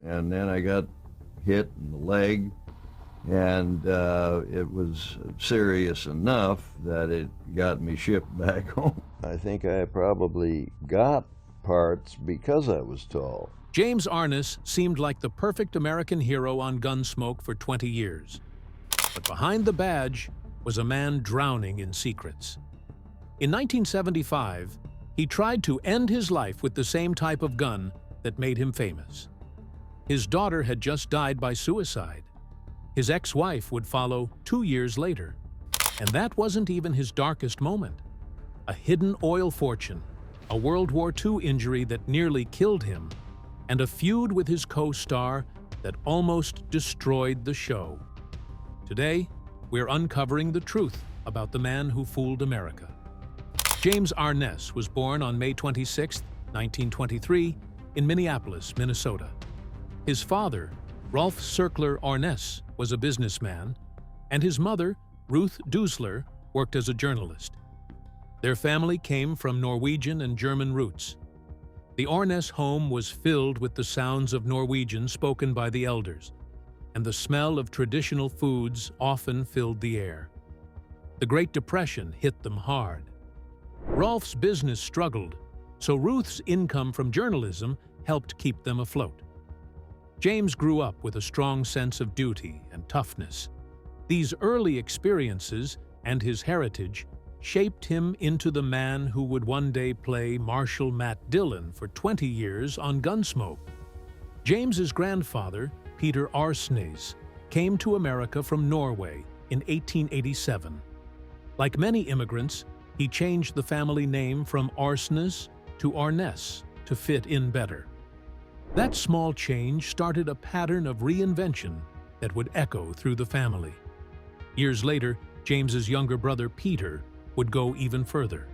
and then I got hit in the leg, and it was serious enough that it got me shipped back home. I think I probably got parts because I was tall. James Arness seemed like the perfect American hero on Gunsmoke for 20 years. But behind the badge was a man drowning in secrets. In 1975, he tried to end his life with the same type of gun that made him famous. His daughter had just died by suicide. His ex-wife would follow 2 years later. And that wasn't even his darkest moment. A hidden oil fortune, a World War II injury that nearly killed him, and a feud with his co-star that almost destroyed the show. Today, we're uncovering the truth about the man who fooled America. James Arness was born on May 26, 1923, in Minneapolis, Minnesota. His father, Rolf Cirkler Arness, was a businessman, and his mother, Ruth Dusler, worked as a journalist. Their family came from Norwegian and German roots. The Arness home was filled with the sounds of Norwegian spoken by the elders, and the smell of traditional foods often filled the air. The Great Depression hit them hard. Rolf's business struggled, so Ruth's income from journalism helped keep them afloat. James grew up with a strong sense of duty and toughness. These early experiences and his heritage shaped him into the man who would one day play Marshal Matt Dillon for 20 years on Gunsmoke. James's grandfather, Peter Arness, came to America from Norway in 1887. Like many immigrants, he changed the family name from Arness to Arness to fit in better. That small change started a pattern of reinvention that would echo through the family. Years later, James's younger brother Peter would go even further.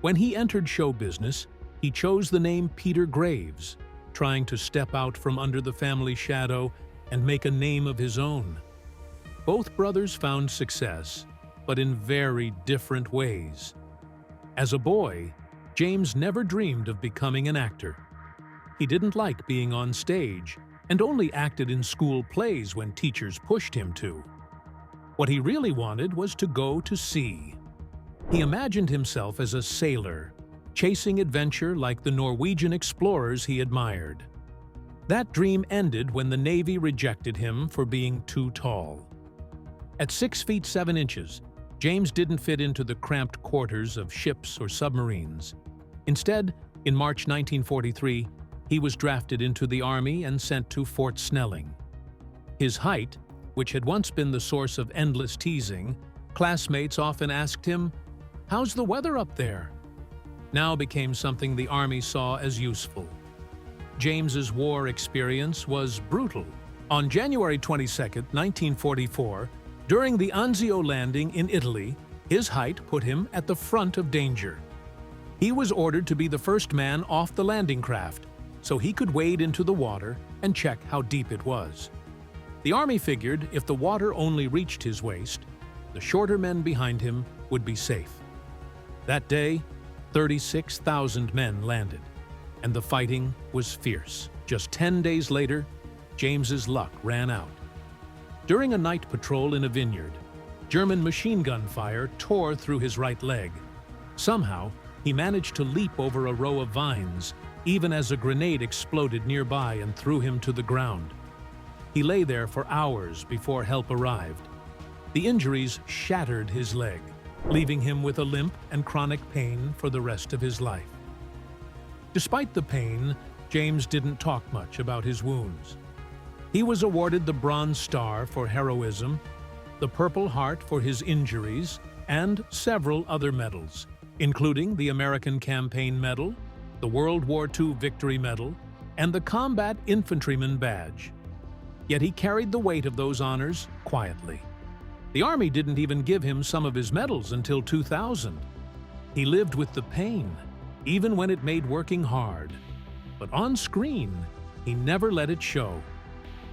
When he entered show business, he chose the name Peter Graves, trying to step out from under the family shadow and make a name of his own. Both brothers found success, but in very different ways. As a boy, James never dreamed of becoming an actor. He didn't like being on stage and only acted in school plays when teachers pushed him to. What he really wanted was to go to sea. He imagined himself as a sailor, chasing adventure like the Norwegian explorers he admired. That dream ended when the Navy rejected him for being too tall. At 6 feet 7 inches, James didn't fit into the cramped quarters of ships or submarines. Instead, in March 1943, he was drafted into the Army and sent to Fort Snelling. His height, which had once been the source of endless teasing, classmates often asked him, "How's the weather up there?" Now became something the Army saw as useful. James's war experience was brutal. On January 22, 1944, during the Anzio landing in Italy, his height put him at the front of danger. He was ordered to be the first man off the landing craft, so he could wade into the water and check how deep it was. The Army figured if the water only reached his waist, the shorter men behind him would be safe. That day, 36,000 men landed, and the fighting was fierce. Just 10 days later, James's luck ran out. During a night patrol in a vineyard, German machine gun fire tore through his right leg. Somehow, he managed to leap over a row of vines, even as a grenade exploded nearby and threw him to the ground. He lay there for hours before help arrived. The injuries shattered his leg, leaving him with a limp and chronic pain for the rest of his life. Despite the pain, James didn't talk much about his wounds. He was awarded the Bronze Star for heroism, the Purple Heart for his injuries, and several other medals, including the American Campaign Medal, the World War II Victory Medal, and the Combat Infantryman Badge. Yet he carried the weight of those honors quietly. The Army didn't even give him some of his medals until 2000. He lived with the pain, even when it made working hard. But on screen, he never let it show.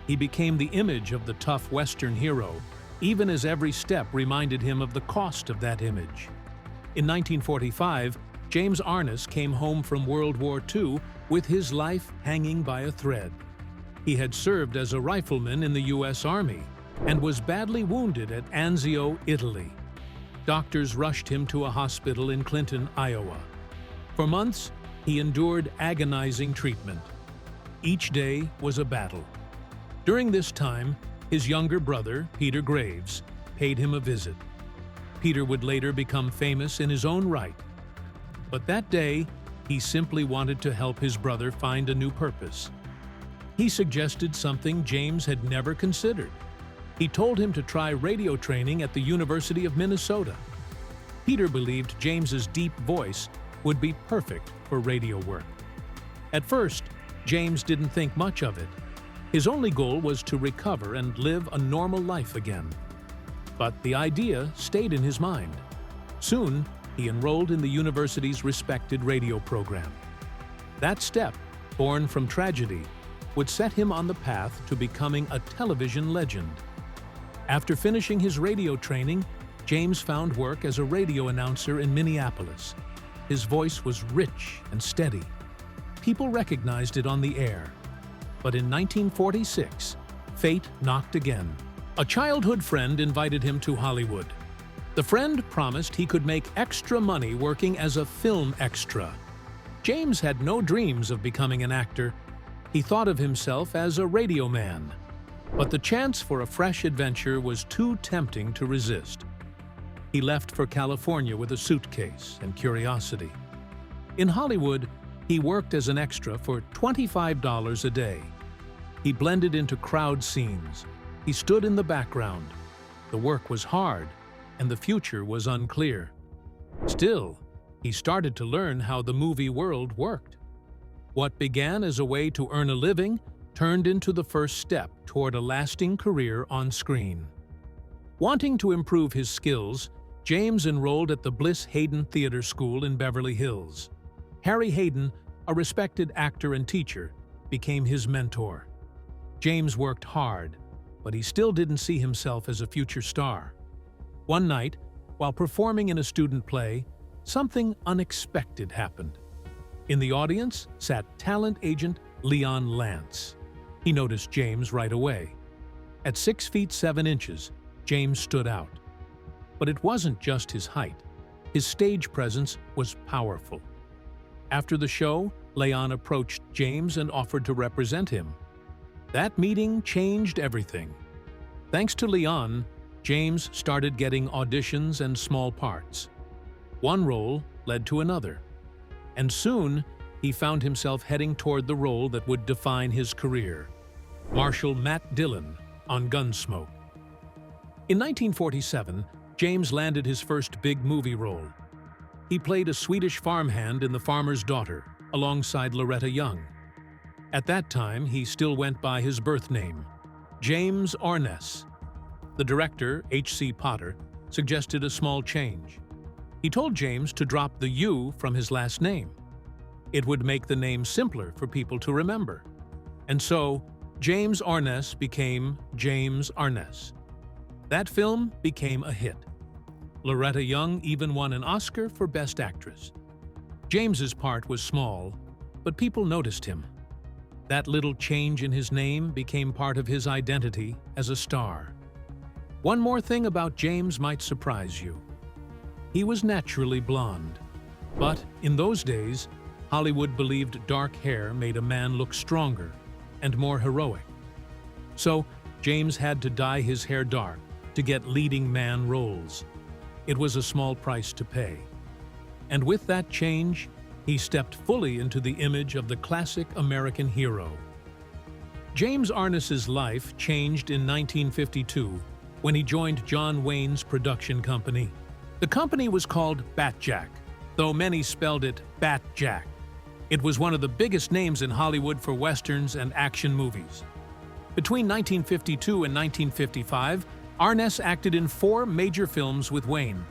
He became the image of the tough Western hero, even as every step reminded him of the cost of that image. In 1945, James Arness came home from World War II with his life hanging by a thread. He had served as a rifleman in the U.S. Army and was badly wounded at Anzio, Italy. Doctors rushed him to a hospital in Clinton, Iowa. For months, he endured agonizing treatment. Each day was a battle. During this time, his younger brother, Peter Graves, paid him a visit. Peter would later become famous in his own right. But that day, he simply wanted to help his brother find a new purpose. He suggested something James had never considered. He told him to try radio training at the University of Minnesota. Peter believed James's deep voice would be perfect for radio work. At first, James didn't think much of it. His only goal was to recover and live a normal life again. But the idea stayed in his mind. Soon, he enrolled in the university's respected radio program. That step, born from tragedy, would set him on the path to becoming a television legend. After finishing his radio training, James found work as a radio announcer in Minneapolis. His voice was rich and steady. People recognized it on the air. But in 1946, fate knocked again. A childhood friend invited him to Hollywood. The friend promised he could make extra money working as a film extra. James had no dreams of becoming an actor. He thought of himself as a radio man. But the chance for a fresh adventure was too tempting to resist. He left for California with a suitcase and curiosity. In Hollywood, he worked as an extra for $25 a day. He blended into crowd scenes. He stood in the background. The work was hard, and the future was unclear. Still, he started to learn how the movie world worked. What began as a way to earn a living turned into the first step toward a lasting career on screen. Wanting to improve his skills, James enrolled at the Bliss Hayden Theater School in Beverly Hills. Harry Hayden, a respected actor and teacher, became his mentor. James worked hard, but he still didn't see himself as a future star. One night, while performing in a student play, something unexpected happened. In the audience sat talent agent Leon Lance. He noticed James right away. At 6 feet 7 inches, James stood out. But it wasn't just his height. His stage presence was powerful. After the show, Leon approached James and offered to represent him. That meeting changed everything. Thanks to Leon, James started getting auditions and small parts. One role led to another. And soon, he found himself heading toward the role that would define his career: Marshal Matt Dillon on Gunsmoke. In 1947, James landed his first big movie role. He played a Swedish farmhand in The Farmer's Daughter, alongside Loretta Young. At that time, he still went by his birth name, James Arness. The director, H.C. Potter, suggested a small change. He told James to drop the U from his last name. It would make the name simpler for people to remember. And so, James Arness became James Arness. That film became a hit. Loretta Young even won an Oscar for Best Actress. James's part was small, but people noticed him. That little change in his name became part of his identity as a star. One more thing about James might surprise you. He was naturally blonde, but in those days, Hollywood believed dark hair made a man look stronger and more heroic. So, James had to dye his hair dark to get leading man roles. It was a small price to pay. And with that change, he stepped fully into the image of the classic American hero. James Arness's life changed in 1952 when he joined John Wayne's production company. The company was called Bat-Jack, though many spelled it Bat-Jack. It was one of the biggest names in Hollywood for westerns and action movies. Between 1952 and 1955, Arness acted in 4 major films with Wayne.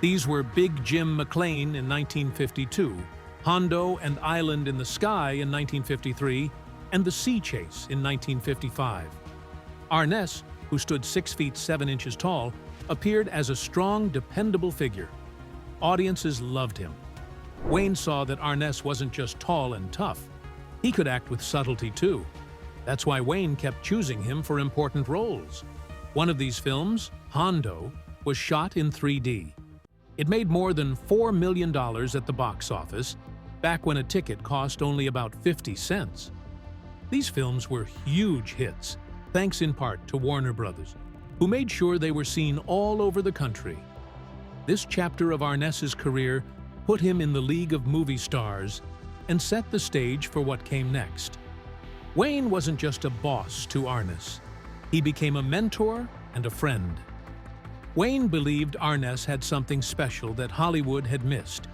These were Big Jim McClane in 1952, Hondo and Island in the Sky in 1953, and The Sea Chase in 1955. Arness, who stood 6 feet 7 inches tall, appeared as a strong, dependable figure. Audiences loved him. Wayne saw that Arness wasn't just tall and tough. He could act with subtlety too. That's why Wayne kept choosing him for important roles. One of these films, Hondo, was shot in 3D. It made more than $4 million at the box office, back when a ticket cost only about 50 cents. These films were huge hits, thanks in part to Warner Brothers, who made sure they were seen all over the country. This chapter of Arness's career put him in the league of movie stars and set the stage for what came next. Wayne wasn't just a boss to Arness. He became a mentor and a friend. Wayne believed Arness had something special that Hollywood had missed.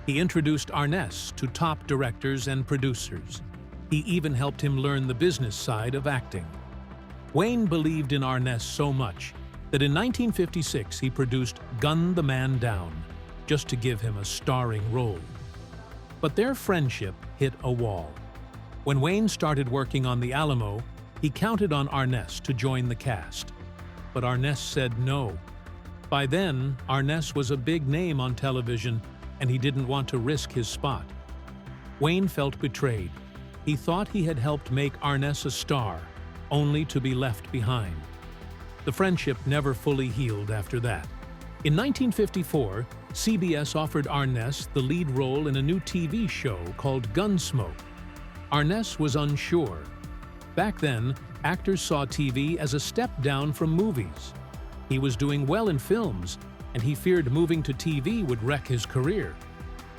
He introduced Arness to top directors and producers. He even helped him learn the business side of acting. Wayne believed in Arness so much that in 1956 he produced Gun the Man Down, just to give him a starring role. But their friendship hit a wall. When Wayne started working on The Alamo, he counted on Arness to join the cast. But Arness said no. By then, Arness was a big name on television, and he didn't want to risk his spot. Wayne felt betrayed. He thought he had helped make Arness a star, only to be left behind. The friendship never fully healed after that. In 1954, CBS offered Arness the lead role in a new TV show called Gunsmoke. Arness was unsure. Back then, actors saw TV as a step down from movies. He was doing well in films, and he feared moving to TV would wreck his career.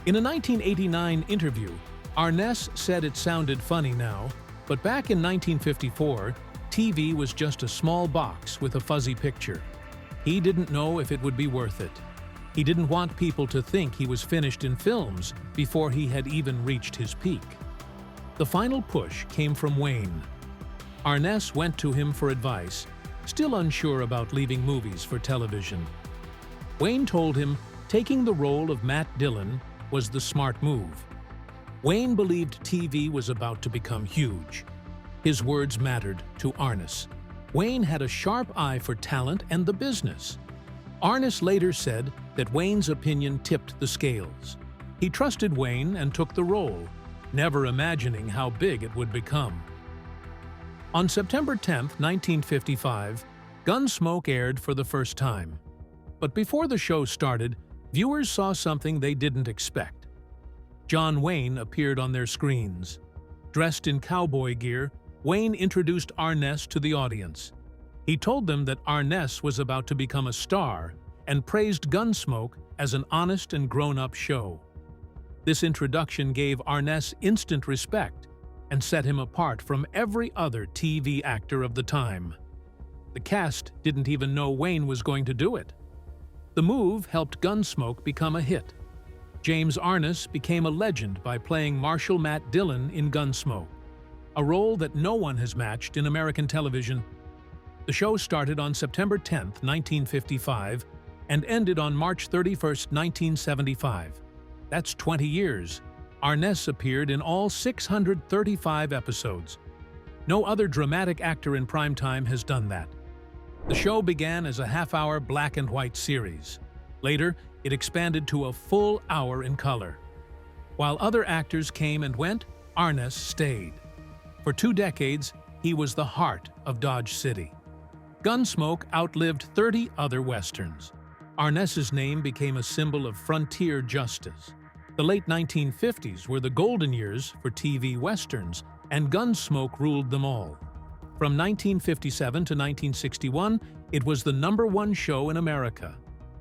In a 1989 interview, Arness said it sounded funny now, but back in 1954, TV was just a small box with a fuzzy picture. He didn't know if it would be worth it. He didn't want people to think he was finished in films before he had even reached his peak. The final push came from Wayne. Arness went to him for advice, still unsure about leaving movies for television. Wayne told him taking the role of Matt Dillon was the smart move. Wayne believed TV was about to become huge. His words mattered to Arness. Wayne had a sharp eye for talent and the business. Arness later said that Wayne's opinion tipped the scales. He trusted Wayne and took the role, never imagining how big it would become. On September 10, 1955, Gunsmoke aired for the first time. But before the show started, viewers saw something they didn't expect. John Wayne appeared on their screens. Dressed in cowboy gear, Wayne introduced Arness to the audience. He told them that Arness was about to become a star and praised Gunsmoke as an honest and grown-up show. This introduction gave Arness instant respect and set him apart from every other TV actor of the time. The cast didn't even know Wayne was going to do it. The move helped Gunsmoke become a hit. James Arness became a legend by playing Marshal Matt Dillon in Gunsmoke, a role that no one has matched in American television. The show started on September 10, 1955, and ended on March 31, 1975. That's 20 years. Arness appeared in all 635 episodes. No other dramatic actor in primetime has done that. The show began as a half-hour black-and-white series. Later, it expanded to a full hour in color. While other actors came and went, Arness stayed. For 2 decades, he was the heart of Dodge City. Gunsmoke outlived 30 other westerns. Arness's name became a symbol of frontier justice. The late 1950s were the golden years for TV westerns, and Gunsmoke ruled them all. From 1957 to 1961, it was the #1 show in America.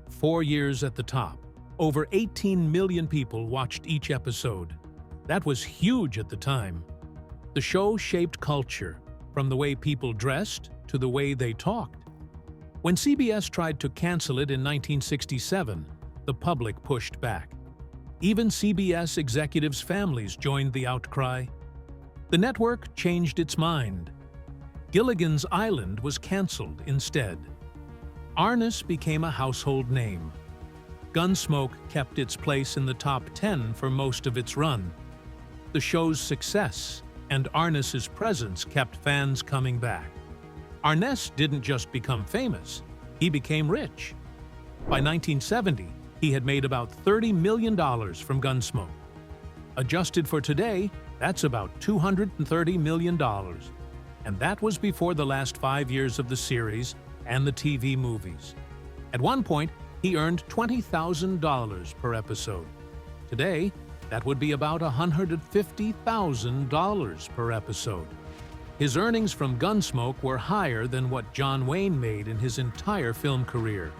4 years at the top. Over 18 million people watched each episode. That was huge at the time. The show shaped culture, from the way people dressed to the way they talked. When CBS tried to cancel it in 1967, the public pushed back. Even CBS executives' families joined the outcry. The network changed its mind. Gilligan's Island was canceled instead. Arness became a household name. Gunsmoke kept its place in the top 10 for most of its run. The show's success and Arness's presence kept fans coming back. Arness didn't just become famous, he became rich. By 1970, he had made about $30 million from Gunsmoke. Adjusted for today, that's about $230 million. and that was before the last 5 years of the series and the TV movies. At one point, he earned $20,000 per episode. Today, that would be about $150,000 per episode. His earnings from Gunsmoke were higher than what John Wayne made in his entire film career.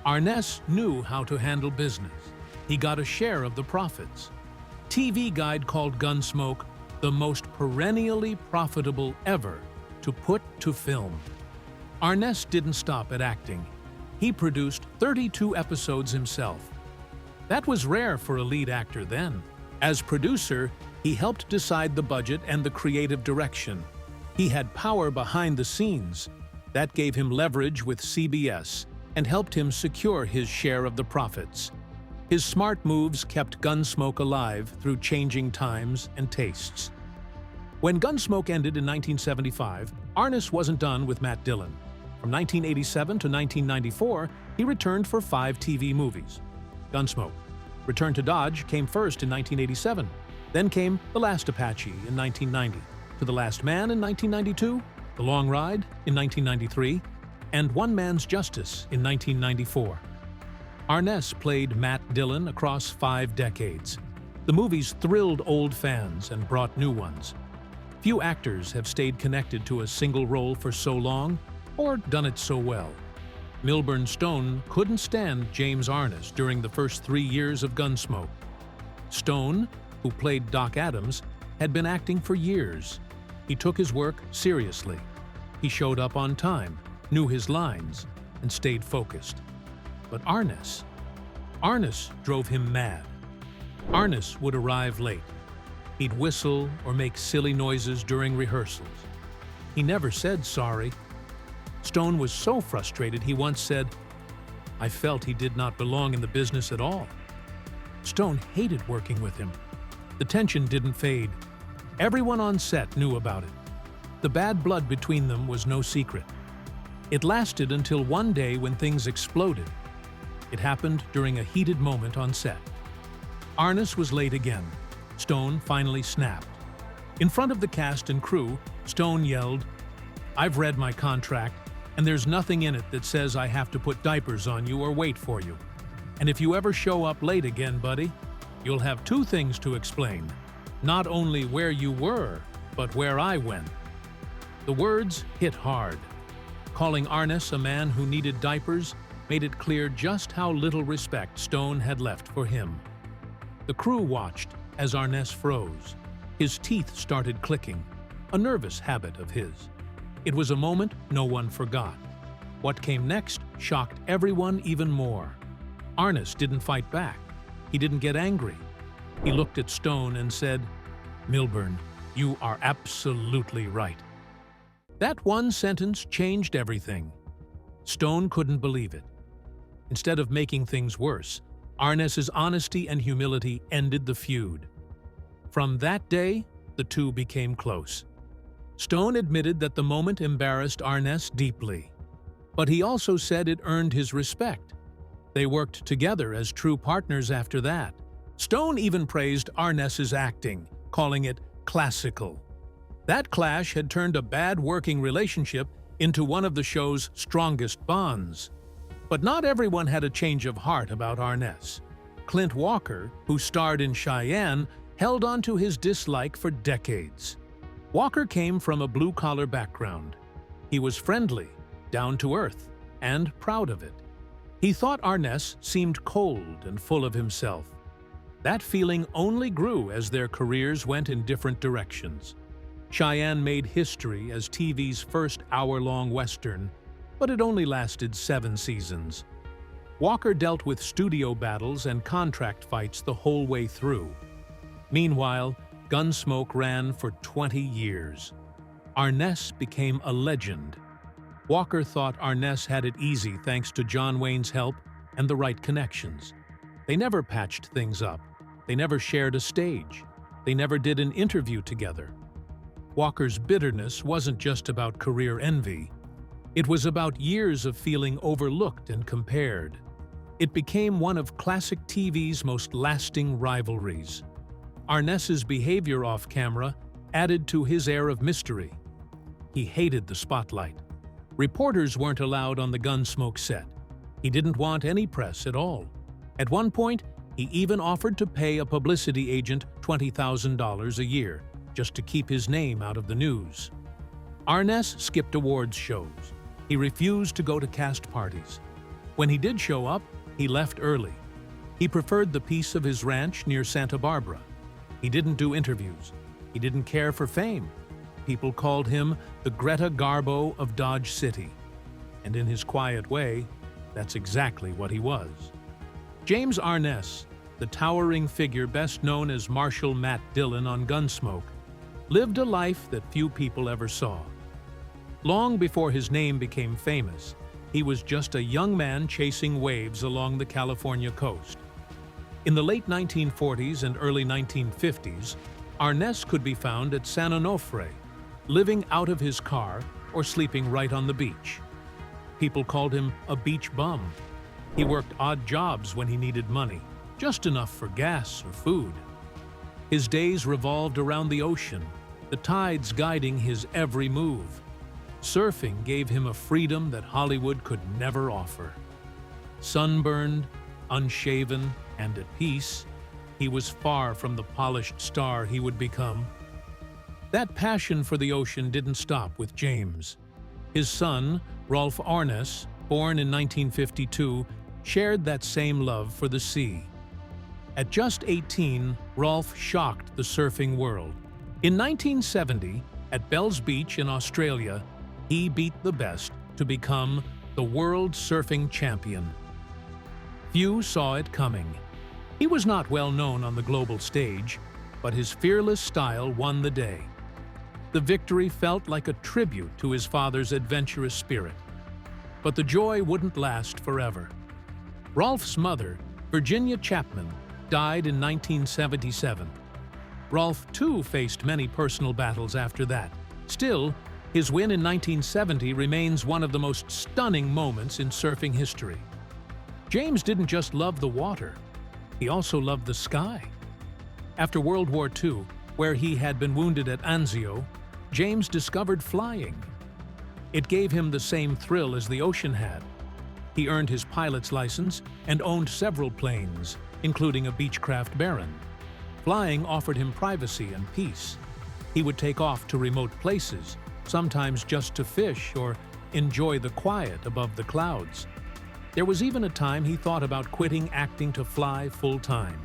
Arness knew how to handle business. He got a share of the profits. TV Guide called Gunsmoke the most perennially profitable ever to put to film. Arness didn't stop at acting. He produced 32 episodes himself. That was rare for a lead actor then. As producer, he helped decide the budget and the creative direction. He had power behind the scenes. That gave him leverage with CBS and helped him secure his share of the profits. His smart moves kept Gunsmoke alive through changing times and tastes. When Gunsmoke ended in 1975, Arness wasn't done with Matt Dillon. From 1987 to 1994, he returned for 5 TV movies. Gunsmoke. Return to Dodge came first in 1987. Then came The Last Apache in 1990, To the Last Man in 1992, The Long Ride in 1993, and One Man's Justice in 1994. Arness played Matt Dillon across 5 decades. The movies thrilled old fans and brought new ones. Few actors have stayed connected to a single role for so long or done it so well. Milburn Stone couldn't stand James Arness during the first 3 years of Gunsmoke. Stone, who played Doc Adams, had been acting for years. He took his work seriously. He showed up on time, knew his lines, and stayed focused. But Arness drove him mad. Arness would arrive late. He'd whistle or make silly noises during rehearsals. He never said sorry. Stone was so frustrated he once said, "I felt he did not belong in the business at all." Stone hated working with him. The tension didn't fade. Everyone on set knew about it. The bad blood between them was no secret. It lasted until one day when things exploded. It happened during a heated moment on set. Arness was late again. Stone finally snapped. In front of the cast and crew, Stone yelled, "I've read my contract, and there's nothing in it that says I have to put diapers on you or wait for you. And if you ever show up late again, buddy, you'll have 2 things to explain. Not only where you were, but where I went." The words hit hard. Calling Arness a man who needed diapers made it clear just how little respect Stone had left for him. The crew watched as Arness froze. His teeth started clicking, a nervous habit of his. It was a moment no one forgot. What came next shocked everyone even more. Arness didn't fight back. He didn't get angry. He looked at Stone and said, "Milburn, you are absolutely right." That one sentence changed everything. Stone couldn't believe it. Instead of making things worse, Arness's honesty and humility ended the feud. From that day, the two became close. Stone admitted that the moment embarrassed Arness deeply, but he also said it earned his respect. They worked together as true partners after that. Stone even praised Arness's acting, calling it classical. That clash had turned a bad working relationship into one of the show's strongest bonds. But not everyone had a change of heart about Arness. Clint Walker, who starred in Cheyenne, held on to his dislike for decades. Walker came from a blue-collar background. He was friendly, down-to-earth, and proud of it. He thought Arness seemed cold and full of himself. That feeling only grew as their careers went in different directions. Cheyenne made history as TV's first hour-long Western, but it only lasted 7 seasons. Walker dealt with studio battles and contract fights the whole way through. Meanwhile, Gunsmoke ran for 20 years. Arness became a legend. Walker thought Arness had it easy thanks to John Wayne's help and the right connections. They never patched things up. They never shared a stage. They never did an interview together. Walker's bitterness wasn't just about career envy. It was about years of feeling overlooked and compared. It became one of classic TV's most lasting rivalries. Arness's behavior off-camera added to his air of mystery. He hated the spotlight. Reporters weren't allowed on the Gunsmoke set. He didn't want any press at all. At one point, he even offered to pay a publicity agent $20,000 a year just to keep his name out of the news. Arness skipped awards shows. He refused to go to cast parties. When he did show up, he left early. He preferred the peace of his ranch near Santa Barbara. He didn't do interviews. He didn't care for fame. People called him the Greta Garbo of Dodge City. And in his quiet way, that's exactly what he was. James Arness, the towering figure best known as Marshal Matt Dillon on Gunsmoke, lived a life that few people ever saw. Long before his name became famous, he was just a young man chasing waves along the California coast. In the late 1940s and early 1950s, Arness could be found at San Onofre, living out of his car or sleeping right on the beach. People called him a beach bum. He worked odd jobs when he needed money, just enough for gas or food. His days revolved around the ocean, the tides guiding his every move. Surfing gave him a freedom that Hollywood could never offer. Sunburned, unshaven, and at peace, he was far from the polished star he would become. That passion for the ocean didn't stop with James. His son, Rolf Arness, born in 1952, shared that same love for the sea. At just 18, Rolf shocked the surfing world. In 1970, at Bells Beach in Australia, he beat the best to become the world surfing champion. Few saw it coming. He was not well known on the global stage, but his fearless style won the day. The victory felt like a tribute to his father's adventurous spirit. But the joy wouldn't last forever. Rolf's mother, Virginia Chapman, died in 1977. Rolf, too, faced many personal battles after that. Still, his win in 1970 remains one of the most stunning moments in surfing history. James didn't just love the water, he also loved the sky. After World War II, where he had been wounded at Anzio, James discovered flying. It gave him the same thrill as the ocean had. He earned his pilot's license and owned several planes, including a Beechcraft Baron. Flying offered him privacy and peace. He would take off to remote places, sometimes just to fish or enjoy the quiet above the clouds. There was even a time he thought about quitting acting to fly full-time.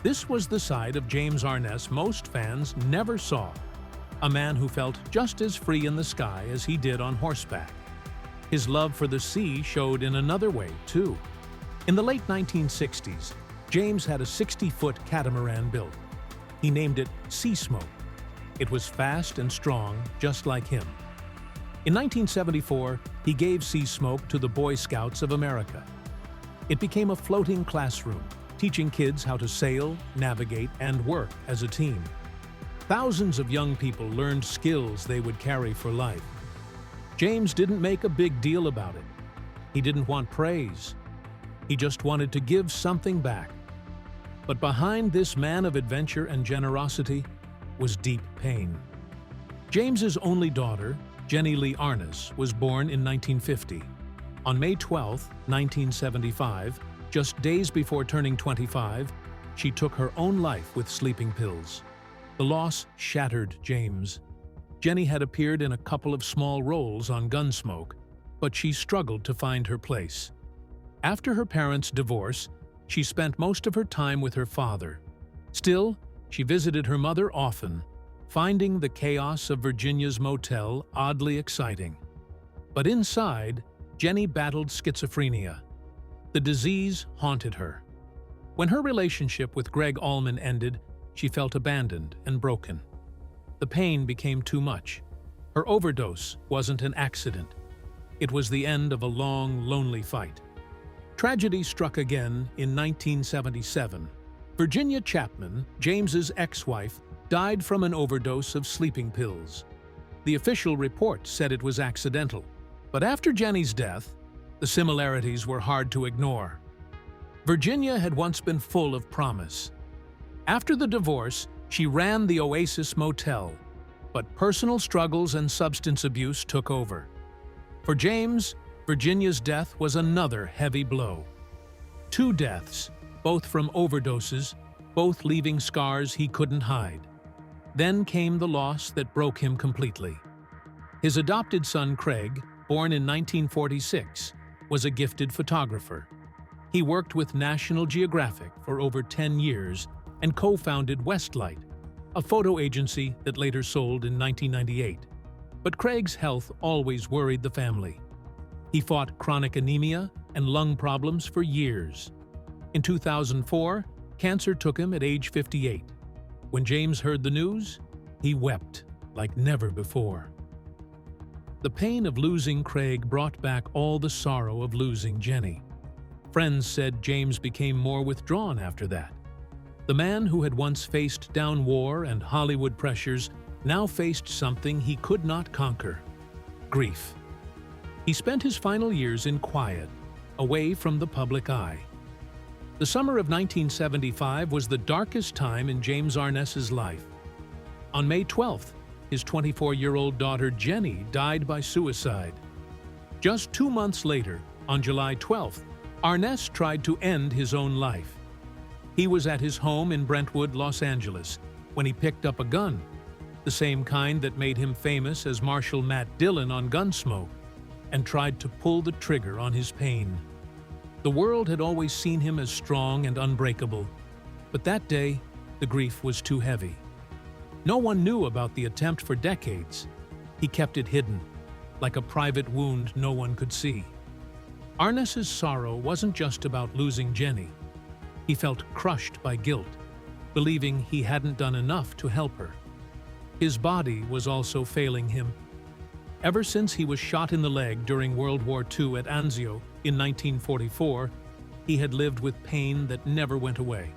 This was the side of James Arness most fans never saw. A man who felt just as free in the sky as he did on horseback. His love for the sea showed in another way, too. In the late 1960s, James had a 60-foot catamaran built. He named it Sea Smoke. It was fast and strong, just like him. In 1974, he gave Sea Smoke to the Boy Scouts of America. It became a floating classroom, teaching kids how to sail, navigate, and work as a team. Thousands of young people learned skills they would carry for life. James didn't make a big deal about it. He didn't want praise. He just wanted to give something back. But behind this man of adventure and generosity was deep pain. James's only daughter, Jenny Lee Arness, was born in 1950. On May 12, 1975, just days before turning 25, she took her own life with sleeping pills. The loss shattered James. Jenny had appeared in a couple of small roles on Gunsmoke, but she struggled to find her place. After her parents' divorce, she spent most of her time with her father. Still, she visited her mother often, finding the chaos of Virginia's motel oddly exciting. But inside, Jenny battled schizophrenia. The disease haunted her. When her relationship with Greg Allman ended, she felt abandoned and broken. The pain became too much. Her overdose wasn't an accident. It was the end of a long, lonely fight. Tragedy struck again in 1977. Virginia Chapman, James's ex-wife, died from an overdose of sleeping pills. The official report said it was accidental. But after Jenny's death, the similarities were hard to ignore. Virginia had once been full of promise. After the divorce, she ran the Oasis Motel. But personal struggles and substance abuse took over. For James, Virginia's death was another heavy blow. 2 deaths, both from overdoses, both leaving scars he couldn't hide. Then came the loss that broke him completely. His adopted son, Craig, born in 1946, was a gifted photographer. He worked with National Geographic for over 10 years and co-founded Westlight, a photo agency that later sold in 1998. But Craig's health always worried the family. He fought chronic anemia and lung problems for years. In 2004, cancer took him at age 58. When James heard the news, he wept like never before. The pain of losing Craig brought back all the sorrow of losing Jenny. Friends said James became more withdrawn after that. The man who had once faced down war and Hollywood pressures now faced something he could not conquer: grief. He spent his final years in quiet, away from the public eye. The summer of 1975 was the darkest time in James Arness's life. On May 12th, his 24-year-old daughter Jenny died by suicide. Just 2 months later, on July 12th, Arness tried to end his own life. He was at his home in Brentwood, Los Angeles, when he picked up a gun, the same kind that made him famous as Marshal Matt Dillon on Gunsmoke, and tried to pull the trigger on his pain. The world had always seen him as strong and unbreakable, but that day, the grief was too heavy. No one knew about the attempt for decades. He kept it hidden, like a private wound no one could see. Arness's sorrow wasn't just about losing Jenny. He felt crushed by guilt, believing he hadn't done enough to help her. His body was also failing him. Ever since he was shot in the leg during World War II at Anzio in 1944, he had lived with pain that never went away.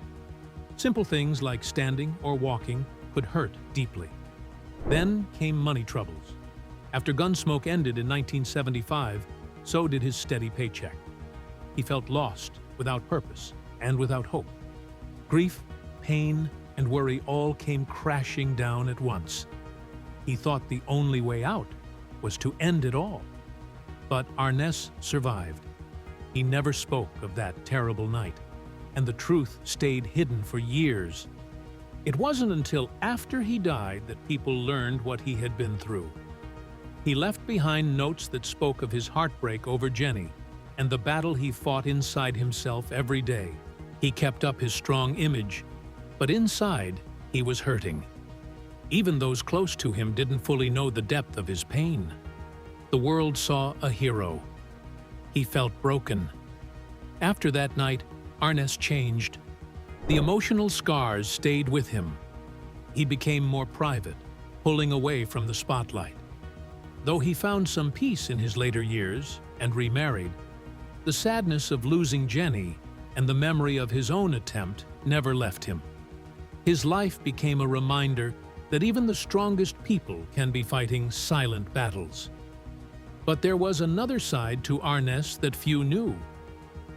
Simple things like standing or walking could hurt deeply. Then came money troubles. After Gunsmoke ended in 1975, so did his steady paycheck. He felt lost, without purpose, and without hope. Grief, pain, and worry all came crashing down at once. He thought the only way out was to end it all. But Arness survived. He never spoke of that terrible night, and the truth stayed hidden for years. It wasn't until after he died that people learned what he had been through. He left behind notes that spoke of his heartbreak over Jenny and the battle he fought inside himself every day. He kept up his strong image, but inside, he was hurting. Even those close to him didn't fully know the depth of his pain. The world saw a hero. He felt broken. After that night, Arness changed. The emotional scars stayed with him. He became more private, pulling away from the spotlight. Though he found some peace in his later years and remarried, the sadness of losing Jenny and the memory of his own attempt never left him. His life became a reminder that even the strongest people can be fighting silent battles. But there was another side to Arness that few knew.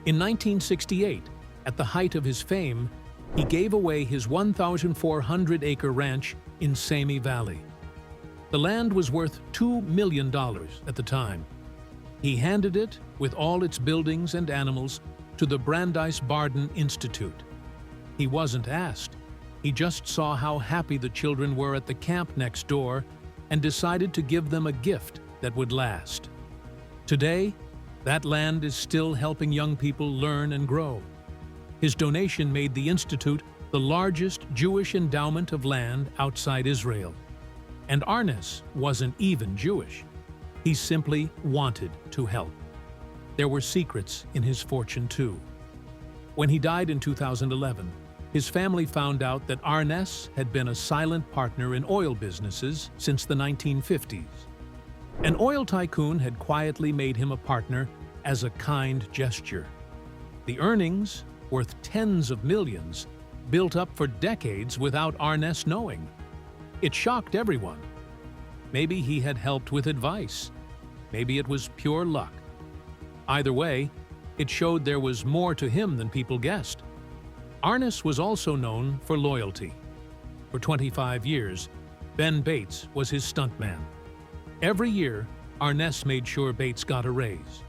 In 1968, at the height of his fame, he gave away his 1,400-acre ranch in Sami Valley. The land was worth $2 million at the time. He handed it, with all its buildings and animals, to the Brandeis Bardin Institute. He wasn't asked. He just saw how happy the children were at the camp next door and decided to give them a gift that would last. Today, that land is still helping young people learn and grow. His donation made the Institute the largest Jewish endowment of land outside Israel. And Arness wasn't even Jewish. He simply wanted to help. There were secrets in his fortune too. When he died in 2011, his family found out that Arness had been a silent partner in oil businesses since the 1950s. An oil tycoon had quietly made him a partner as a kind gesture. The earnings, worth tens of millions, built up for decades without Arness knowing. It shocked everyone. Maybe he had helped with advice. Maybe it was pure luck. Either way, it showed there was more to him than people guessed. Arness was also known for loyalty. For 25 years, Ben Bates was his stuntman. Every year, Arness made sure Bates got a raise.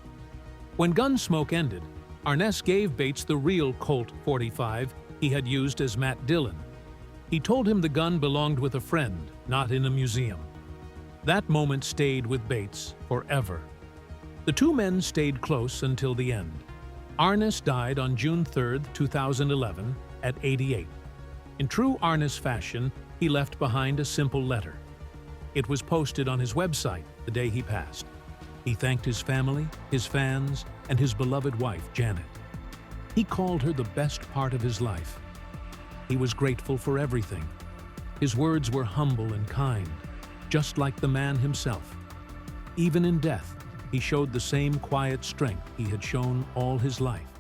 When Gunsmoke ended, Arness gave Bates the real Colt .45 he had used as Matt Dillon. He told him the gun belonged with a friend, not in a museum. That moment stayed with Bates forever. The two men stayed close until the end. Arness died on June 3, 2011, at 88. In true Arness fashion, he left behind a simple letter. It was posted on his website the day he passed. He thanked his family, his fans, and his beloved wife, Janet. He called her the best part of his life. He was grateful for everything. His words were humble and kind, just like the man himself. Even in death, he showed the same quiet strength he had shown all his life.